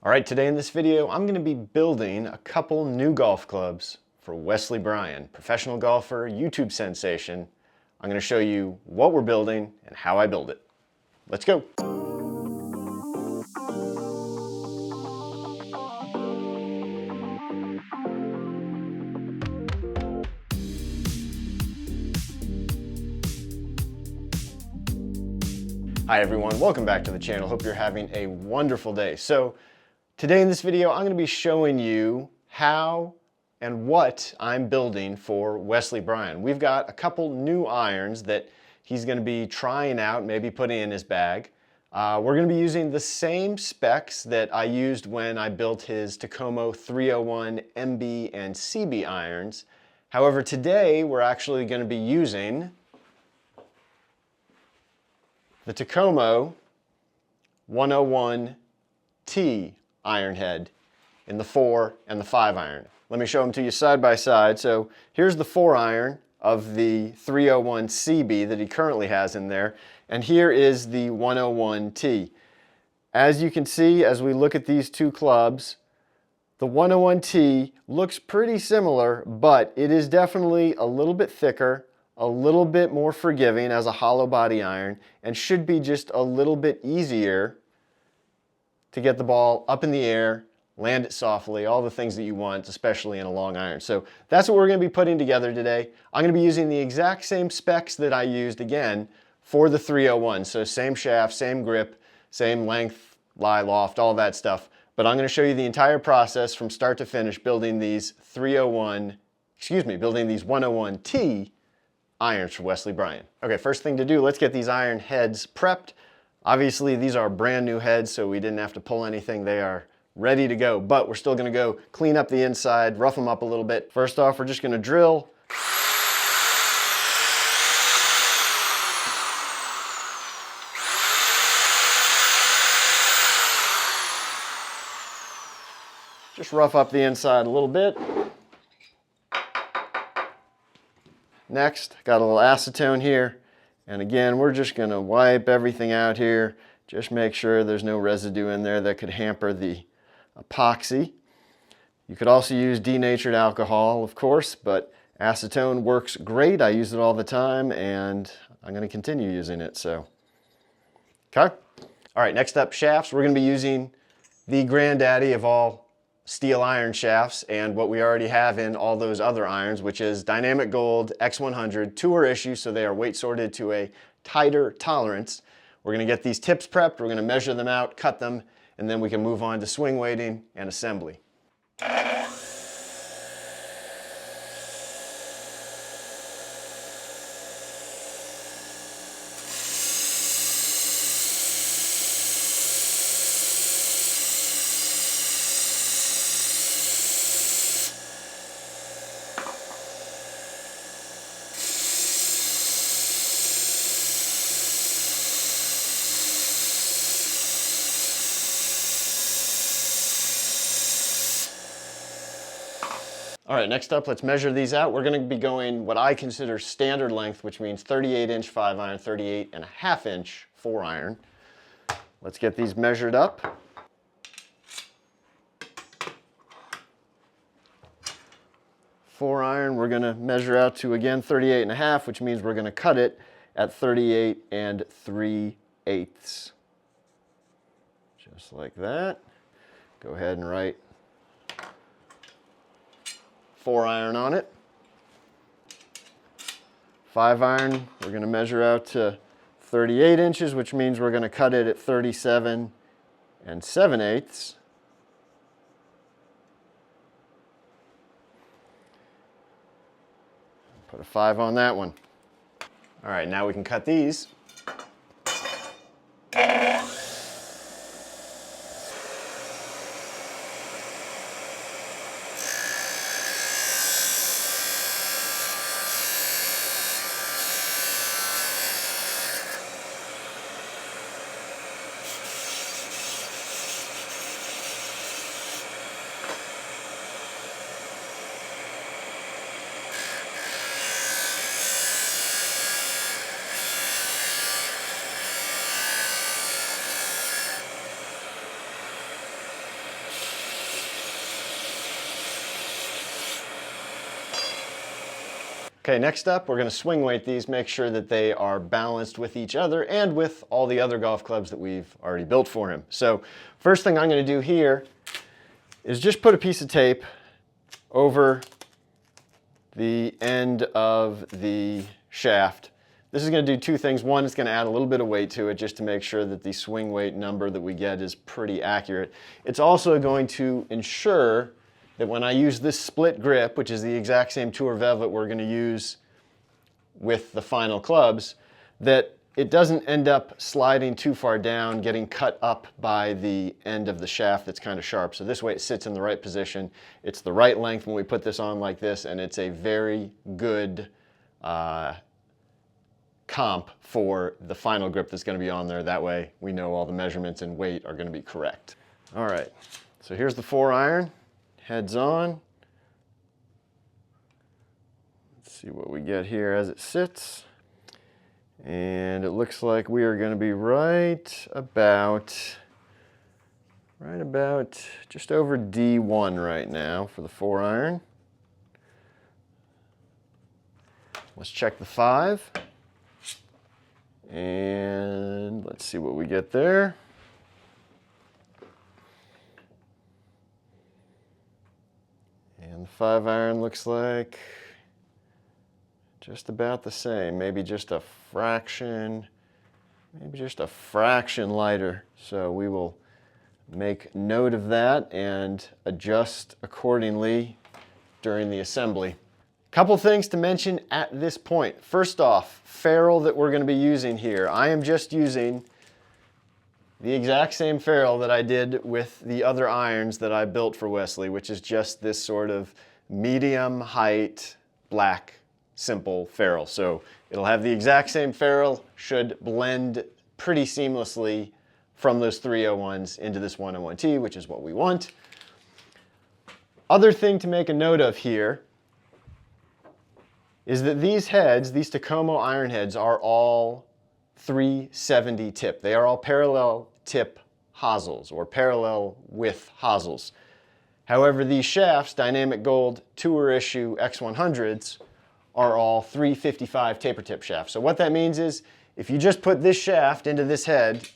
All right, today in this video, I'm going to be building a couple new golf clubs for Wesley Bryan, professional golfer, YouTube sensation. I'm going to show you what we're building and how I build it. Let's go. Hi everyone, welcome back to the channel. Hope you're having a wonderful day. So today in this video, I'm going to be showing you how and what I'm building for Wesley Bryan. We've got a couple new irons that he's going to be trying out, maybe putting in his bag. We're going to be using the same specs that I used when I built his Takomo 301 MB and CB irons. However, today we're actually going to be using the Takomo 101T iron head in the 4 and the 5 iron. Let me show them to you side by side. So here's the 4 iron of the 301 CB that he currently has in there, and here is the 101T. As you can see, as we look at these two clubs, the 101T looks pretty similar, but it is definitely a little bit thicker, a little bit more forgiving as a hollow body iron, and should be just a little bit easier to get the ball up in the air, land it softly, all the things that you want, especially in a long iron. So that's what we're going to be putting together today. I'm going to be using the exact same specs that I used again for the 301. So same shaft, same grip, same length, lie, loft, all that stuff. But I'm going to show you the entire process from start to finish building these 101T irons for Wesley Bryan. Okay, first thing to do, let's get these iron heads prepped. Obviously, these are brand new heads, so we didn't have to pull anything. They are ready to go, but we're still gonna go clean up the inside, rough them up a little bit. First off, we're just gonna drill. Just rough up the inside a little bit. Next, got a little acetone here, and again, we're just going to wipe everything out here. Just make sure there's no residue in there that could hamper the epoxy. You could also use denatured alcohol, of course, but acetone works great. I use it all the time, and I'm going to continue using it. So, okay. All right, next up, shafts. We're going to be using the granddaddy of all steel iron shafts and what we already have in all those other irons, which is Dynamic Gold X100 tour issue, so they are weight sorted to a tighter tolerance. We're going to get these tips prepped, we're going to measure them out, cut them, and then we can move on to swing weighting and assembly. All right, next up, let's measure these out. We're going to be going what I consider standard length, which means 38-inch 5 iron, 38.5-inch 4 iron. Let's get these measured up. Four iron, we're going to measure out to, again, 38.5, which means we're going to cut it at 38 3/8. Just like that. Go ahead and write 4 iron on it. 5 iron, we're going to measure out to 38 inches, which means we're going to cut it at 37 7/8. Put a 5 on that one. All right, now we can cut these. Okay, next up, we're going to swing weight these, make sure that they are balanced with each other and with all the other golf clubs that we've already built for him. So first thing I'm going to do here is just put a piece of tape over the end of the shaft. This is going to do two things. One, it's going to add a little bit of weight to it just to make sure that the swing weight number that we get is pretty accurate. It's also going to ensure that when I use this split grip, which is the exact same tour velvet we're going to use with the final clubs, that it doesn't end up sliding too far down, getting cut up by the end of the shaft that's kind of sharp. So this way it sits in the right position. It's the right length when we put this on like this, and it's a very good comp for the final grip that's going to be on there. That way we know all the measurements and weight are going to be correct. All right, so here's the 4-iron. Heads on. Let's see what we get here as it sits. And it looks like we are going to be right about just over D1 right now for the 4-iron. Let's check the 5. And let's see what we get there. And the 5-iron looks like just about the same, maybe just a fraction lighter. So we will make note of that and adjust accordingly during the assembly. Couple things to mention at this point. First off, ferrule that we're going to be using here. I am just using the exact same ferrule that I did with the other irons that I built for Wesley, which is just this sort of medium height, black, simple ferrule. So it'll have the exact same ferrule, should blend pretty seamlessly from those 301s into this 101T, which is what we want. Other thing to make a note of here is that these heads, these Takomo iron heads, are all 370 tip. They are all parallel tip hosels or parallel width hosels. However, these shafts, Dynamic Gold Tour Issue X100s, are all 355 taper tip shafts. So what that means is if you just put this shaft into this head,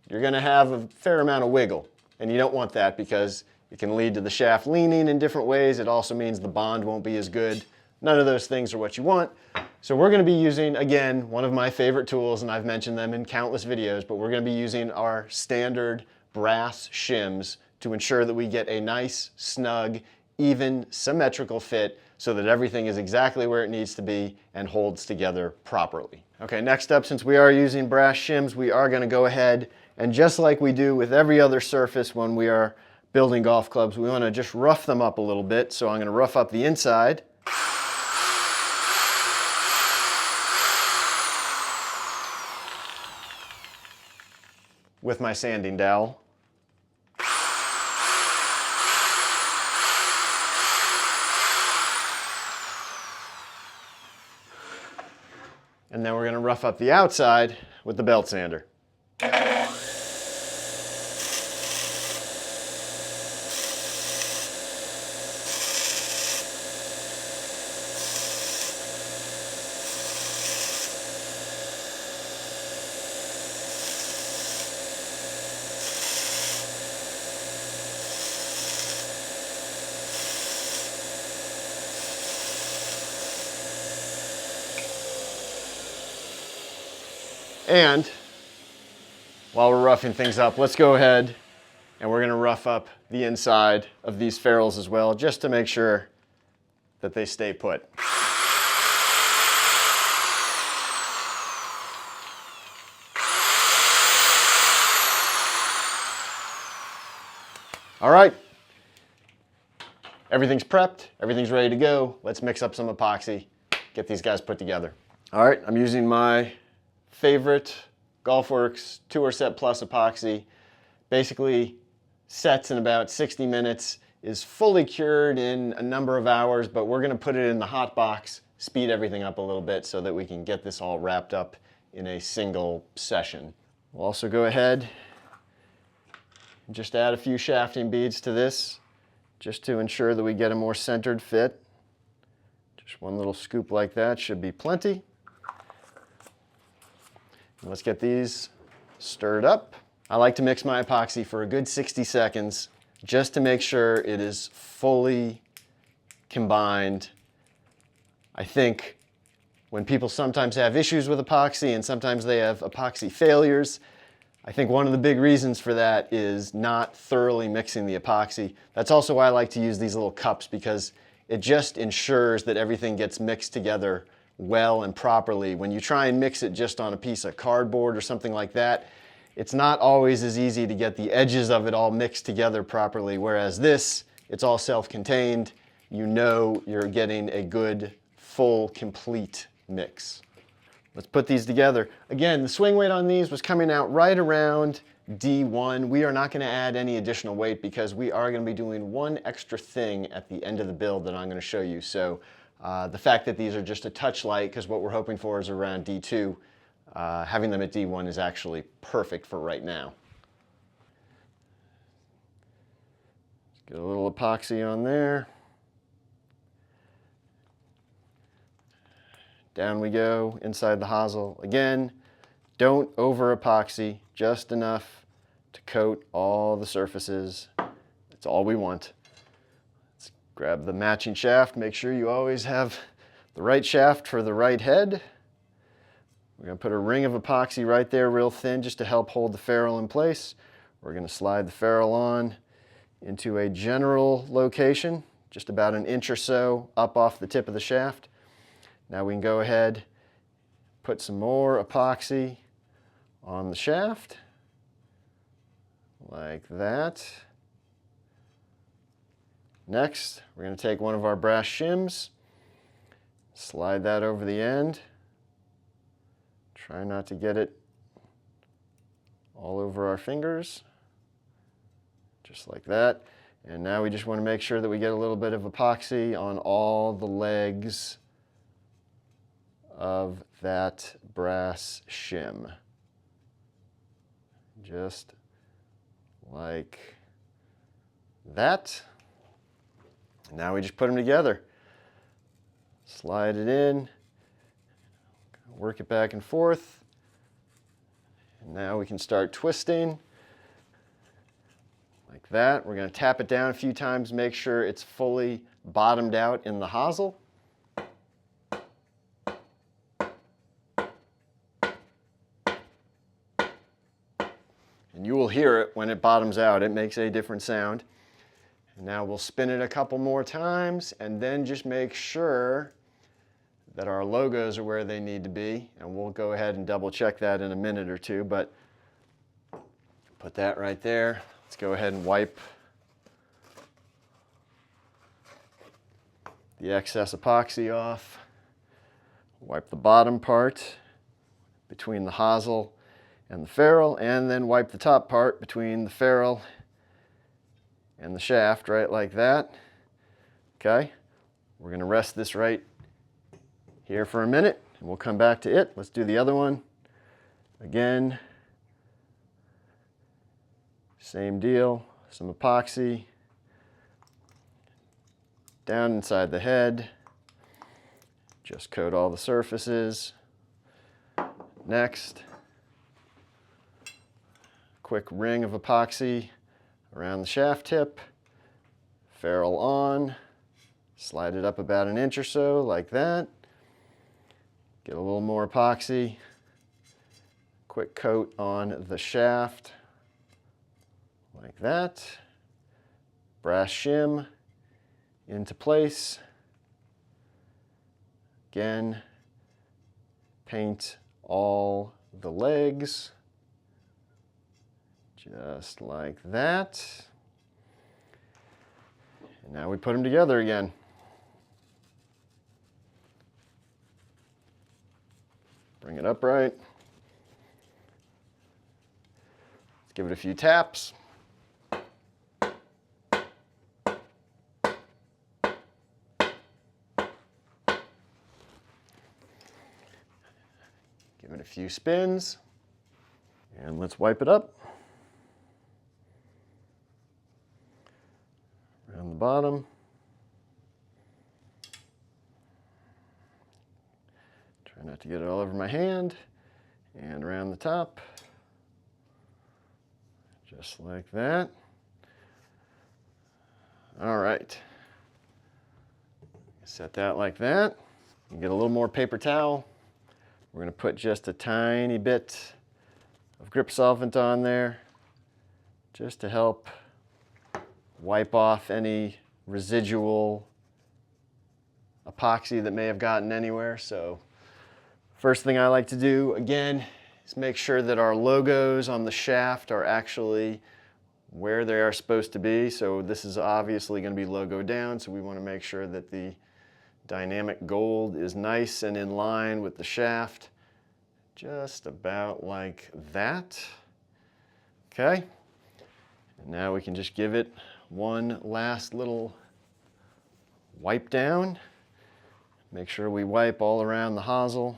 you're going to have a fair amount of wiggle. And you don't want that because it can lead to the shaft leaning in different ways. It also means the bond won't be as good. None of those things are what you want. So we're going to be using, again, one of my favorite tools, and I've mentioned them in countless videos, but we're going to be using our standard brass shims to ensure that we get a nice, snug, even, symmetrical fit so that everything is exactly where it needs to be and holds together properly. Okay, next up, since we are using brass shims, we are going to go ahead and, just like we do with every other surface when we are building golf clubs, we want to just rough them up a little bit. So I'm going to rough up the inside. With my sanding dowel. And then we're going to rough up the outside with the belt sander. And while we're roughing things up, let's go ahead and we're going to rough up the inside of these ferrules as well, just to make sure that they stay put. All right, everything's prepped, everything's ready to go. Let's mix up some epoxy, get these guys put together. All right, I'm using my favorite Golfworks Tour Set Plus epoxy. Basically sets in about 60 minutes, is fully cured in a number of hours, but we're going to put it in the hot box, speed everything up a little bit so that we can get this all wrapped up in a single session. We'll also go ahead and just add a few shafting beads to this just to ensure that we get a more centered fit. Just one little scoop like that should be plenty. And let's get these stirred up. I like to mix my epoxy for a good 60 seconds just to make sure it is fully combined. I think when people sometimes have issues with epoxy and sometimes they have epoxy failures, I think one of the big reasons for that is not thoroughly mixing the epoxy. That's also why I like to use these little cups, because it just ensures that everything gets mixed together well and properly. When you try and mix it just on a piece of cardboard or something like that, it's not always as easy to get the edges of it all mixed together properly, whereas this, it's all self-contained. You know you're getting a good, full, complete mix. Let's put these together. Again, the swing weight on these was coming out right around D1. We are not going to add any additional weight because we are going to be doing one extra thing at the end of the build that I'm going to show you. So the fact that these are just a touch light, because what we're hoping for is around D2, having them at D1 is actually perfect for right now. Get a little epoxy on there. Down we go inside the hosel. Again, don't over epoxy, just enough to coat all the surfaces. That's all we want. Let's grab the matching shaft. Make sure you always have the right shaft for the right head. We're going to put a ring of epoxy right there real thin just to help hold the ferrule in place. We're going to slide the ferrule on into a general location, just about an inch or so up off the tip of the shaft. Now we can go ahead, put some more epoxy on the shaft, like that. Next, we're going to take one of our brass shims, slide that over the end. Try not to get it all over our fingers, just like that. And now we just want to make sure that we get a little bit of epoxy on all the legs of that brass shim. Just like that. Now we just put them together. Slide it in, work it back and forth. And now we can start twisting like that. We're going to tap it down a few times, make sure it's fully bottomed out in the hosel. And you will hear it when it bottoms out. It makes a different sound. And now we'll spin it a couple more times and then just make sure that our logos are where they need to be. And we'll go ahead and double check that in a minute or two, but put that right there. Let's go ahead and wipe the excess epoxy off. Wipe the bottom part between the hosel and the ferrule, and then wipe the top part between the ferrule and the shaft, right like that. Okay, we're going to rest this right here for a minute, and we'll come back to it. Let's do the other one. Again, same deal, some epoxy down inside the head. Just coat all the surfaces. Next, quick ring of epoxy around the shaft tip, ferrule on, slide it up about an inch or so like that. Get a little more epoxy, quick coat on the shaft like that. Brass shim into place. Again, paint all the legs. Just like that. And now we put them together again. Bring it upright. Let's give it a few taps. Give it a few spins. And let's wipe it up. Around the bottom. Try not to get it all over my hand, and around the top, just like that. All right, set that like that. You get a little more paper towel. We're going to put just a tiny bit of grip solvent on there, just to help wipe off any residual epoxy that may have gotten anywhere. So first thing I like to do, again, is make sure that our logos on the shaft are actually where they are supposed to be. So this is obviously going to be logo down, so we want to make sure that the dynamic gold is nice and in line with the shaft, just about like that. Okay, and now we can just give it one last little wipe down. Make sure we wipe all around the hosel.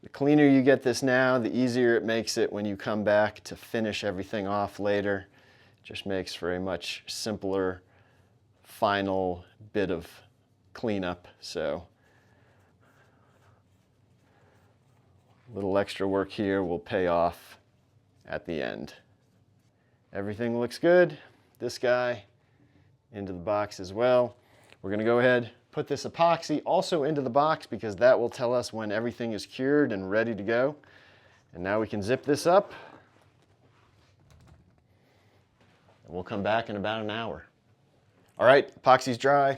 The cleaner you get this now, the easier it makes it when you come back to finish everything off later. It just makes for a much simpler final bit of cleanup. So a little extra work here will pay off at the end. Everything looks good. This guy into the box as well. We're going to go ahead, put this epoxy also into the box because that will tell us when everything is cured and ready to go. And now we can zip this up. And we'll come back in about an hour. All right, epoxy's dry.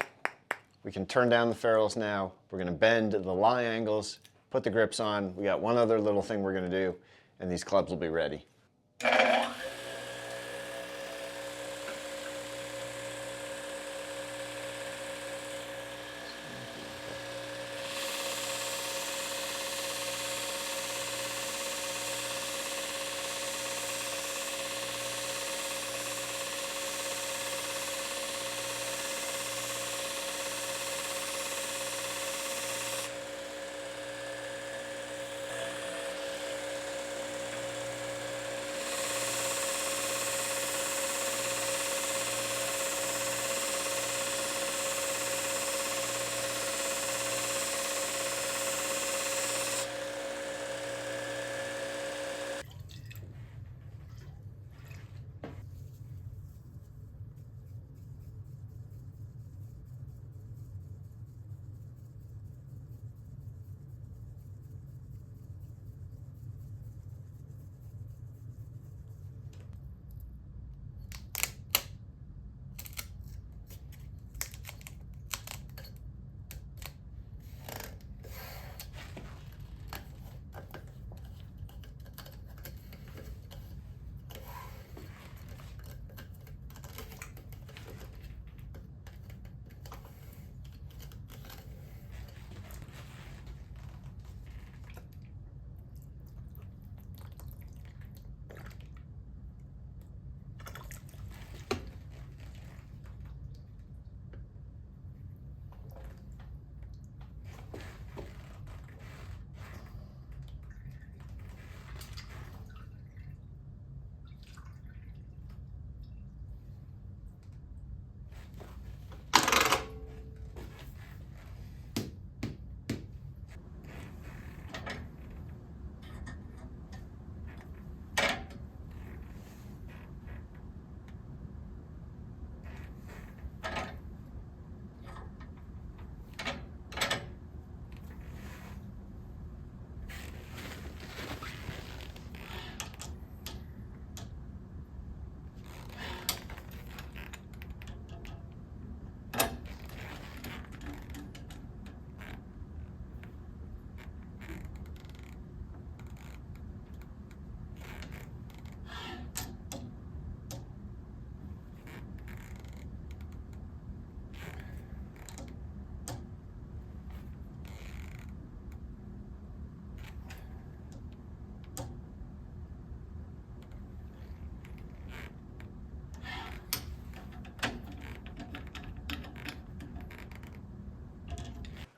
We can turn down the ferrules now. We're going to bend the lie angles, put the grips on. We got one other little thing we're going to do, and these clubs will be ready.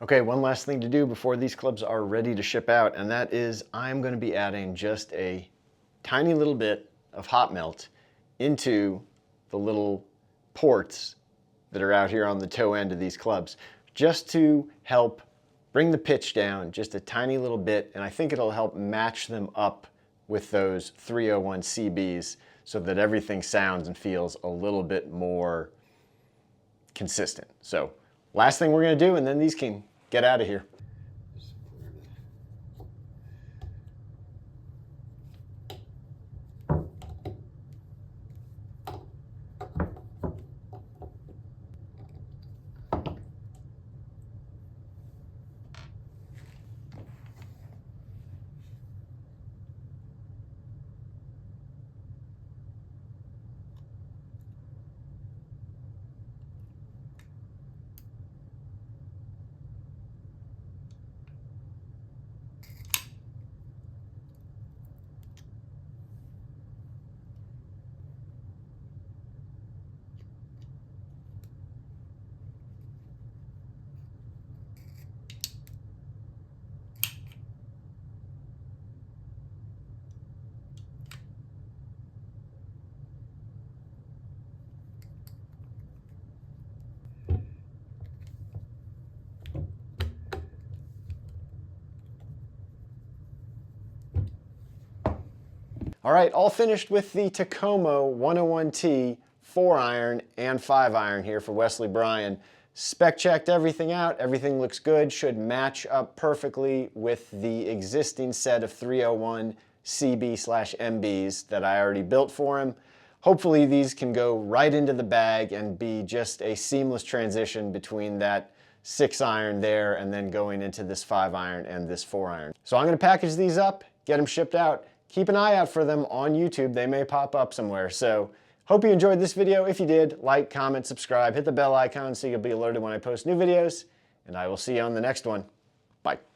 Okay, one last thing to do before these clubs are ready to ship out, and that is I'm going to be adding just a tiny little bit of hot melt into the little ports that are out here on the toe end of these clubs, just to help bring the pitch down just a tiny little bit, and I think it'll help match them up with those 301 CBs so that everything sounds and feels a little bit more consistent. So last thing we're going to do, and then these can get out of here. All right, all finished with the Takomo 101T 4-iron and 5-iron here for Wesley Bryan. Spec checked everything out. Everything looks good. Should match up perfectly with the existing set of 301 CB/MBs that I already built for him. Hopefully these can go right into the bag and be just a seamless transition between that 6-iron there and then going into this 5-iron and this 4-iron. So I'm going to package these up, get them shipped out. Keep an eye out for them on YouTube. They may pop up somewhere. So hope you enjoyed this video. If you did, like, comment, subscribe, hit the bell icon so you'll be alerted when I post new videos, and I will see you on the next one. Bye.